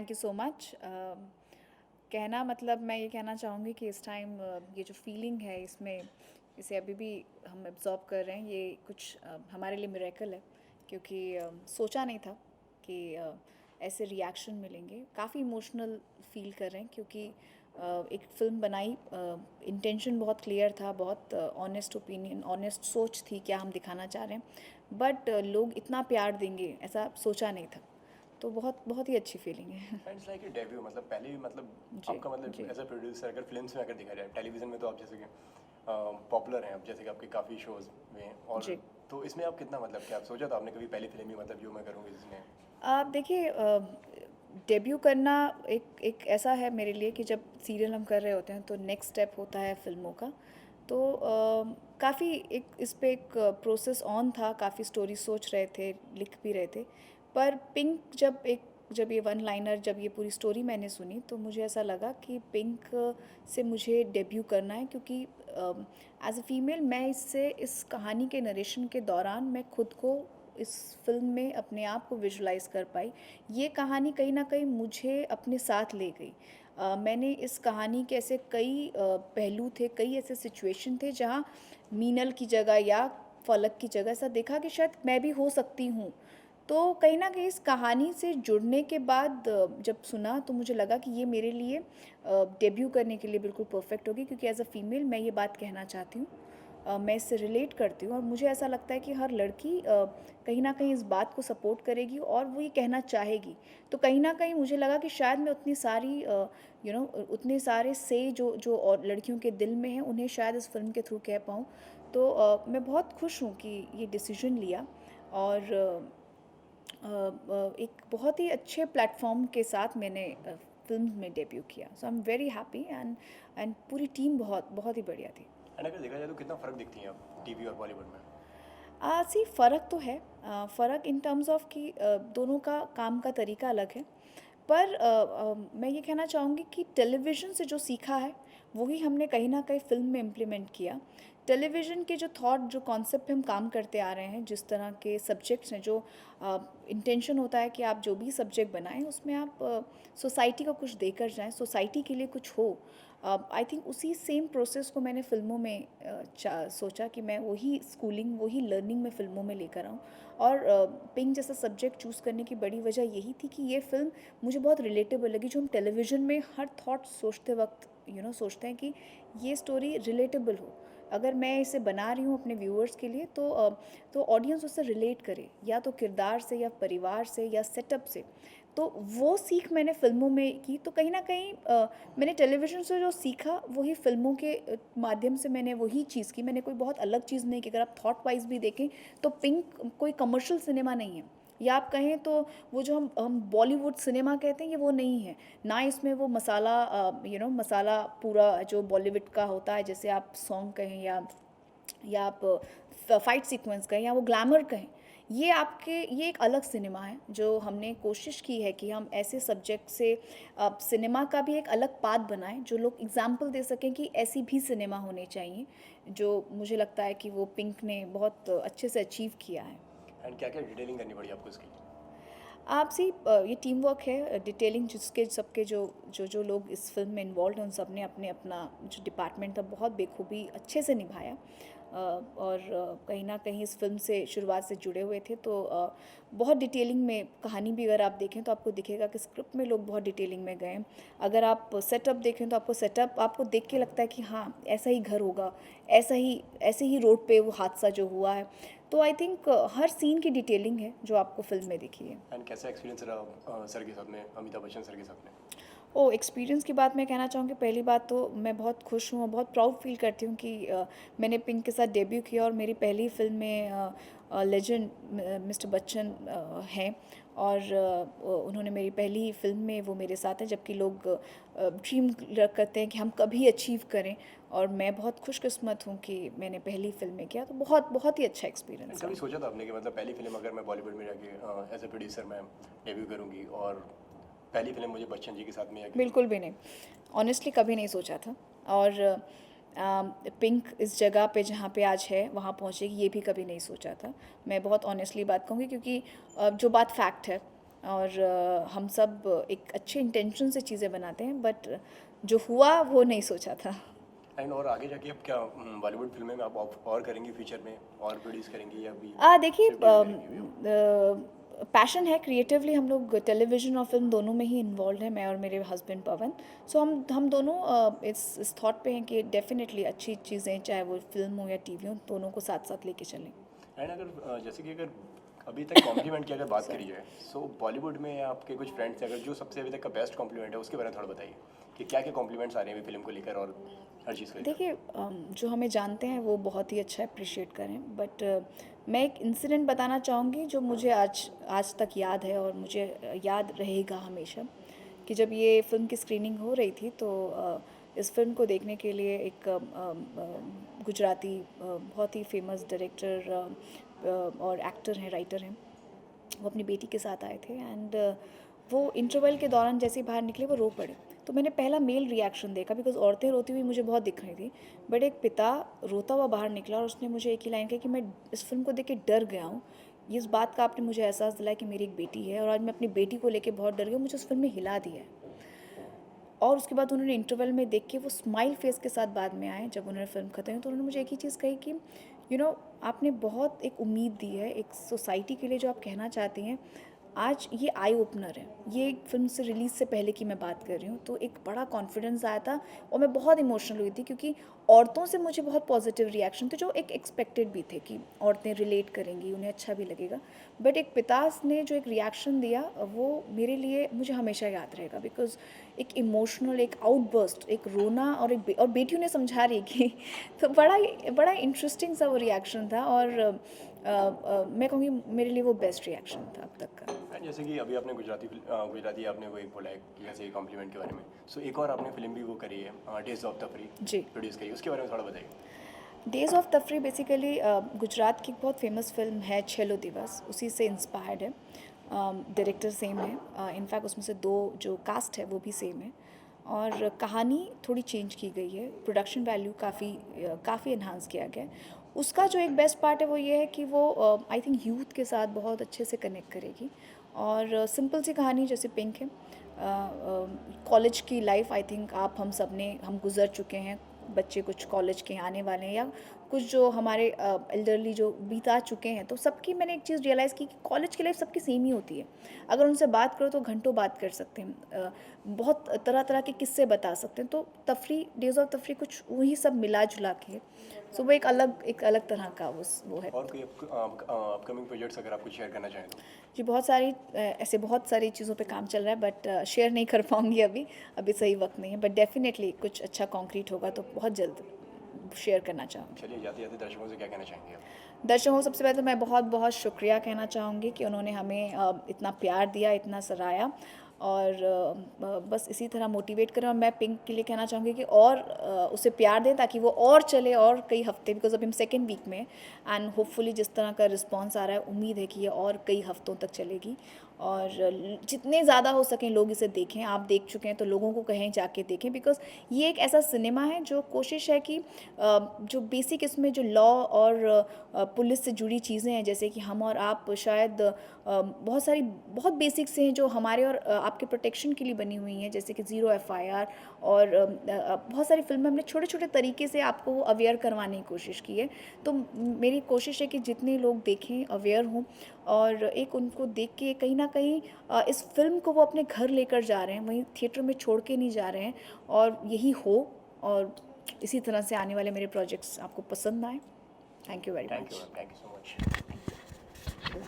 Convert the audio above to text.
Thank you so much. कहना मतलब मैं ये कहना चाहूँगी कि इस टाइम ये जो फीलिंग है इसमें इसे अभी भी हम एब्जॉर्ब कर रहे हैं। ये कुछ हमारे लिए मिरेकल है, क्योंकि सोचा नहीं था कि ऐसे रिएक्शन मिलेंगे। काफ़ी इमोशनल फील कर रहे हैं, क्योंकि एक फ़िल्म बनाई, इंटेंशन बहुत क्लियर था, बहुत ऑनेस्ट ओपिनियन, ऑनेस्ट सोच थी क्या हम दिखाना चाह रहे हैं, बट लोग इतना प्यार देंगे ऐसा सोचा नहीं था। तो बहुत बहुत ही अच्छी फीलिंग है। इट्स लाइक ए डेब्यू, मतलब पहले भी, मतलब जी आपका मतलब जी एज अ प्रोड्यूसर अगर फिल्म्स में अगर देखा जाए, टेलीविज़न में तो आप जैसे कि पॉपुलर हैं, अब जैसे कि आपके काफ़ी शोज़ में हैं, और जी। तो इसमें आप कितना, मतलब क्या आप सोचा था आपने कभी पहली फिल्म ही मतलब जो मैं करूँगी इसमें? आप देखिए, डेब्यू करना एक एक ऐसा है मेरे लिए कि जब सीरियल हम कर रहे होते हैं तो नेक्स्ट स्टेप होता है फिल्मों का। तो काफ़ी एक इस पे एक प्रोसेस ऑन था, काफ़ी स्टोरी सोच रहे थे, लिख भी रहे थे। पर पिंक जब ये वन लाइनर, जब ये पूरी स्टोरी मैंने सुनी तो मुझे ऐसा लगा कि पिंक से मुझे डेब्यू करना है, क्योंकि एज अ फीमेल मैं इससे, इस कहानी के नरेशन के दौरान मैं खुद को इस फिल्म में अपने आप को विजुलाइज कर पाई। ये कहानी कहीं ना कहीं मुझे अपने साथ ले गई। मैंने इस कहानी के ऐसे कई पहलू थे, कई ऐसे सिचुएशन थे जहाँ मीनल की जगह या फलक की जगह ऐसा देखा कि शायद मैं भी हो सकती हूँ। तो कहीं न कहीं इस कहानी से जुड़ने के बाद जब सुना तो मुझे लगा कि ये मेरे लिए डेब्यू करने के लिए बिल्कुल परफेक्ट होगी, क्योंकि एज़ अ फीमेल मैं ये बात कहना चाहती हूँ। मैं इससे रिलेट करती हूँ और मुझे ऐसा लगता है कि हर लड़की कहीं न कहीं इस बात को सपोर्ट करेगी और वो ये कहना चाहेगी। तो कहीं न कहीं मुझे लगा कि शायद मैं उतनी सारी उतने सारे से जो जो और लड़कियों के दिल में हैं, उन्हें शायद इस फ़िल्म के थ्रू कह पाऊँ। तो मैं बहुत खुश हूँ कि ये डिसीज़न लिया, और एक बहुत ही अच्छे प्लेटफ़ॉर्म के साथ मैंने फ़िल्म में डेब्यू किया। So I am very happy, and पूरी टीम बहुत बहुत ही बढ़िया थी। एंड अगर देखा जाए तो कितना फ़र्क दिखती हैं आप टीवी और बॉलीवुड में? सी फ़र्क तो है, फ़र्क इन टर्म्स ऑफ कि दोनों का काम का तरीका अलग है। पर मैं ये कहना चाहूँगी कि टेलीविज़न से जो सीखा है, वही हमने कहीं न कहीं फ़िल्म में इम्प्लीमेंट किया। टेलीविज़न के जो थॉट, जो कॉन्सेप्ट पे हम काम करते आ रहे हैं, जिस तरह के सब्जेक्ट्स हैं, जो इंटेंशन होता है कि आप जो भी सब्जेक्ट बनाएँ, उसमें आप सोसाइटी को कुछ देकर जाएँ, सोसाइटी के लिए कुछ हो। आई थिंक उसी सेम प्रोसेस को मैंने फ़िल्मों में सोचा कि मैं वही स्कूलिंग, वही लर्निंग मैं फ़िल्मों में लेकर आऊँ। और पिंक जैसा सब्जेक्ट चूज़ करने की बड़ी वजह यही थी कि ये फ़िल्म मुझे बहुत रिलेटेबल लगी। जो हम टेलीविज़न में हर थॉट सोचते वक़्त सोचते हैं कि ये स्टोरी रिलेटेबल हो। अगर मैं इसे बना रही हूँ अपने व्यूअर्स के लिए, तो ऑडियंस उससे रिलेट करे, या तो किरदार से, या परिवार से, या सेटअप से। तो वो सीख मैंने फ़िल्मों में की। तो कहीं न कहीं मैंने टेलीविज़न से जो सीखा वही फ़िल्मों के माध्यम से मैंने वही चीज़ की। मैंने कोई बहुत अलग चीज़ नहीं की। अगर आप थॉट वाइज़ भी देखें तो पिंक कोई कमर्शियल सिनेमा नहीं है, या आप कहें तो वो जो हम बॉलीवुड सिनेमा कहते हैं, ये वो नहीं है। ना इसमें वो मसाला, मसाला पूरा जो बॉलीवुड का होता है, जैसे आप सॉन्ग कहें, या आप फाइट सीक्वेंस कहें, या वो ग्लैमर कहें। ये एक अलग सिनेमा है, जो हमने कोशिश की है कि हम ऐसे सब्जेक्ट से सिनेमा का भी एक अलग पाथ बनाएं, जो लोग एग्जाम्पल दे सकें कि ऐसी भी सिनेमा होने चाहिए, जो मुझे लगता है कि वो पिंक ने बहुत अच्छे से अचीव किया है। एंड क्या क्या डिटेलिंग करनी पड़ी आपको इसकी? आपसी ये टीम वर्क है, डिटेलिंग जिसके सबके जो जो जो लोग इस फ़िल्म में इन्वॉल्व हैं, उन सब ने अपने अपना जो डिपार्टमेंट था बहुत बेखूबी अच्छे से निभाया। और कहीं न कहीं इस फ़िल्म से शुरुआत से जुड़े हुए थे, तो बहुत डिटेलिंग में कहानी भी अगर आप देखें तो आपको दिखेगा कि स्क्रिप्ट में लोग बहुत डिटेलिंग में गए हैं। अगर आप सेटअप देखें तो आपको सेटअप आपको देख के लगता है कि हाँ, ऐसा ही घर होगा, ऐसे ही रोड पे वो हादसा जो हुआ है। तो आई थिंक हर सीन की डिटेलिंग है जो आपको फ़िल्म में दिखी है। एंड कैसा एक्सपीरियंस रहा सर के साथ में, अमिताभ बच्चन सर के साथ में? ओह! एक्सपीरियंस की बात मैं कहना चाहूँगी, पहली बात तो मैं बहुत खुश हूँ और बहुत प्राउड फ़ील करती हूँ कि मैंने पिंक के साथ डेब्यू किया, और मेरी पहली फ़िल्म में लेजेंड मिस्टर बच्चन हैं, और उन्होंने मेरी पहली ही फ़िल्म में वो मेरे साथ हैं, जबकि लोग ड्रीम करते हैं कि हम कभी अचीव करें, और मैं बहुत खुशकिस्मत हूँ कि मैंने पहली फ़िल्म में किया, तो बहुत बहुत ही अच्छा एंड एक्सपीरियंस कभी रहा। सोचा था आपने कि मतलब पहली फिल्म अगर मैं बॉलीवुड में जाके एज ए प्रोड्यूसर मैं डेब्यू करूँगी, और पहली फिल्म मुझे बच्चन जी के साथ में या किसी? बिल्कुल भी नहीं। ऑनेस्टली कभी नहीं सोचा था, और पिंक इस जगह पे जहाँ पे आज है वहाँ पहुँचेगी, ये भी कभी नहीं सोचा था। मैं बहुत ऑनेस्टली बात कहूँगी, क्योंकि जो बात फैक्ट है, और हम सब एक अच्छे इंटेंशन से चीज़ें बनाते हैं, बट जो हुआ वो नहीं सोचा था। एंड और आगे जाके अब क्या बॉलीवुड फिल्में में आप और करेंगी फ्यूचर में, और प्रोड्यूस करेंगी या अभी देखिए, सिर्फ TV करेंगी अभी? पैशन है क्रिएटिवली, हम लोग टेलीविज़न और फिल्म दोनों में ही इन्वॉल्व हैं, मैं और मेरे हस्बैंड पवन। सो हम दोनों इस थॉट पे हैं कि डेफिनेटली अच्छी चीज़ें, चाहे वो फिल्म हो या टीवी हो, दोनों को साथ साथ लेके चलें। एंड अगर जैसे कि अगर अभी तक कॉम्प्लीमेंट की अगर बात करी जाए, सो बॉलीवुड में आपके कुछ फ्रेंड्स हैं, अगर जो सबसे अभी तक का बेस्ट कॉम्प्लीमेंट है उसके बारे में थोड़ा बताइए कि क्या क्या कॉम्प्लीमेंट्स आ रहे हैं अभी फिल्म को लेकर और हर चीज़ को लेकर। देखिए, जो हमें जानते हैं वो बहुत ही अच्छा अप्रिशिएट करें, बट मैं एक इंसिडेंट बताना चाहूँगी जो मुझे आज तक याद है और मुझे याद रहेगा हमेशा, कि जब ये फ़िल्म की स्क्रीनिंग हो रही थी तो इस फिल्म को देखने के लिए एक गुजराती बहुत ही फेमस डायरेक्टर और एक्टर हैं, राइटर हैं, वो अपनी बेटी के साथ आए थे। एंड वो इंटरवल के दौरान जैसे ही बाहर निकले वो रो पड़े। तो मैंने पहला मेल रिएक्शन देखा, बिकॉज औरतें रोती हुई मुझे बहुत दिख रही थी, बट एक पिता रोता हुआ बाहर निकला और उसने मुझे एक ही लाइन कही कि मैं इस फिल्म को देख के डर गया हूँ। इस बात का आपने मुझे एहसास दिलाया कि मेरी एक बेटी है और आज मैं अपनी बेटी को लेके बहुत डर गई हूँ, मुझे उस फिल्म में हिला दिया है। और उसके बाद उन्होंने इंटरवल में देख के वो स्माइल फेस के साथ बाद में आए, जब उन्होंने फिल्म खत्म हुई तो उन्होंने मुझे एक ही चीज़ कही कि आपने बहुत एक उम्मीद दी है एक सोसाइटी के लिए, जो आप कहना चाहती हैं आज ये आई ओपनर है। ये एक फिल्म से रिलीज़ से पहले की मैं बात कर रही हूँ, तो एक बड़ा कॉन्फिडेंस आया था और मैं बहुत इमोशनल हुई थी, क्योंकि औरतों से मुझे बहुत पॉजिटिव रिएक्शन थे जो एक एक्सपेक्टेड भी थे कि औरतें रिलेट करेंगी, उन्हें अच्छा भी लगेगा। बट एक पिता ने जो एक रिएक्शन दिया वो मेरे लिए, मुझे हमेशा याद रहेगा, बिकॉज एक इमोशनल, एक आउटबर्स्ट, एक रोना और और बेटी उन्हें समझा रही कि तो बड़ा इंटरेस्टिंग सा वो रिएक्शन था और मैं कहूँगी मेरे लिए वो बेस्ट रिएक्शन था अब तक का। एंड जैसे कि अभी आपने गुजराती आपने वो एक बोला है कि ऐसे कॉम्प्लीमेंट के बारे में, सो एक और आपने फिल्म भी वो करी है डेज ऑफ तफरी, जी, प्रोड्यूस करी, उसके बारे में थोड़ा बताइए। डेज ऑफ तफरी बेसिकली गुजरात की बहुत फेमस फिल्म है छेलो दिवस, उसी से इंस्पायर्ड है। डायरेक्टर सेम है, इनफैक्ट उसमें से दो जो कास्ट है वो भी सेम है, और कहानी थोड़ी चेंज की गई है, प्रोडक्शन वैल्यू काफ़ी इन्हांस किया गया है। उसका जो एक बेस्ट पार्ट है वो ये है कि वो आई थिंक यूथ के साथ बहुत अच्छे से कनेक्ट करेगी, और सिंपल सी कहानी जैसे पिंक है, कॉलेज की लाइफ आई थिंक हम सब ने हम गुज़र चुके हैं, बच्चे कुछ कॉलेज के आने वाले हैं या कुछ जो हमारे एल्डरली जो बीता चुके हैं, तो सबकी मैंने एक चीज़ रियलाइज़ की कि कॉलेज की लाइफ सबकी सेम ही होती है। अगर उनसे बात करो तो घंटों बात कर सकते हैं, बहुत तरह तरह के किस्से बता सकते हैं। तो तफरी, डेज ऑफ तफरी कुछ वही सब मिला जुला के, सो वो एक अलग तरह का वो है। और कोई अपकमिंग प्रोजेक्ट्स अगर आप कुछ शेयर करना चाहें तो। जी, ऐसे बहुत सारी चीज़ों पे काम चल रहा है, बट शेयर नहीं कर पाऊँगी अभी सही वक्त नहीं है, बट डेफिनेटली कुछ अच्छा कॉन्क्रीट होगा तो बहुत जल्द शेयर करना चाहूँगी। चलिए, जाते जाते दर्शकों से क्या कहना चाहेंगे आप? दर्शकों को सबसे पहले तो मैं बहुत बहुत शुक्रिया कहना चाहूँगी कि उन्होंने हमें इतना प्यार दिया, इतना सराहा, और बस इसी तरह मोटिवेट करें। और मैं पिंक के लिए कहना चाहूँगी कि और उसे प्यार दें ताकि वो और चले और कई हफ्ते, बिकॉज अभी हम सेकेंड वीक में, एंड होपफुली जिस तरह का रिस्पांस आ रहा है उम्मीद है कि ये और कई हफ्तों तक चलेगी, और जितने ज़्यादा हो सकें लोग इसे देखें। आप देख चुके हैं तो लोगों को कहें जाके देखें, बिकॉज ये एक ऐसा सिनेमा है जो कोशिश है कि जो बेसिक इसमें जो लॉ और पुलिस से जुड़ी चीज़ें हैं, जैसे कि हम और आप शायद बहुत बेसिक से हैं जो हमारे और आपके प्रोटेक्शन के लिए बनी हुई हैं, जैसे कि ज़ीरो FIR, और बहुत सारी फिल्में हमने छोटे छोटे तरीके से आपको वो अवेयर करवाने की कोशिश की है। तो मेरी कोशिश है कि जितने लोग देखें अवेयर हों, और एक उनको देख के कहीं ना कहीं इस फिल्म को वो अपने घर लेकर जा रहे हैं, वहीं थिएटर में छोड़ के नहीं जा रहे हैं, और यही हो, और इसी तरह से आने वाले मेरे प्रोजेक्ट्स आपको पसंद आए। Thank you very thank you much. Ma'am, thank you so much.